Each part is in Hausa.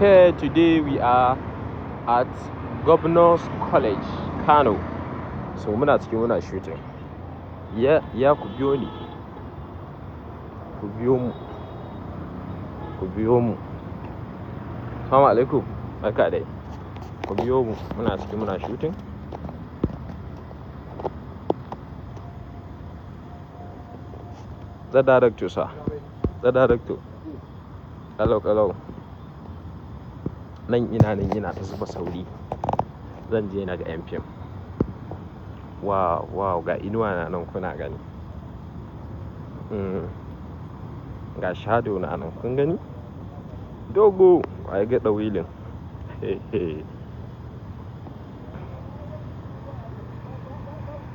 Here today we are at Governor's College, Kano. So muna shooting. Yeah, ku biyo ni. Ku biyo mu. Assalamu alaikum. Barka dai. Ku biyo mu. Muna shooting. The director, sir. The director. Hello. Nan ina ta zuba sauri. Zan je na ga yan fim. Wow, ga inuwa na nan kuna gani. Ga shadow na nan kun gani? Dogo, ai ga dawilin.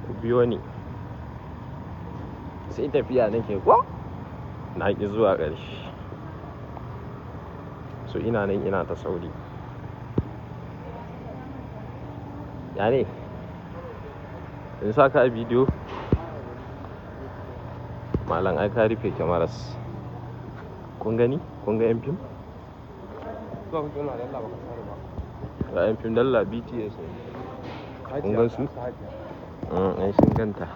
Ku biyo ni. Sai tafiya nake ko? Na ki zuwa ƙarshe. So ina ta sauri. Ya ne? In saka a bidiyo? Malam ai ka rufe kyamaras. Kun gani? Kun ga yan fim? Ga yan fim dalla BTS ne. Kun gan su? Ai sun ganta.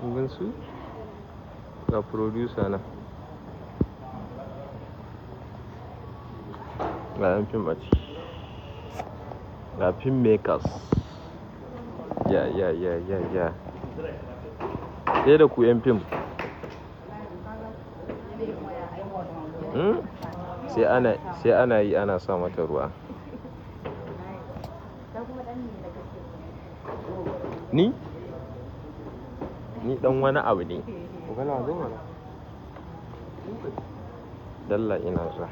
Kun gan su? Ga producer na. Ga yan fim a ciki. Ga film makers. Ya. Sai da ku yan fim. Sai ana yi ana sa mata ruwa. Ni dan wani abu ne. Dalla ina zuwa.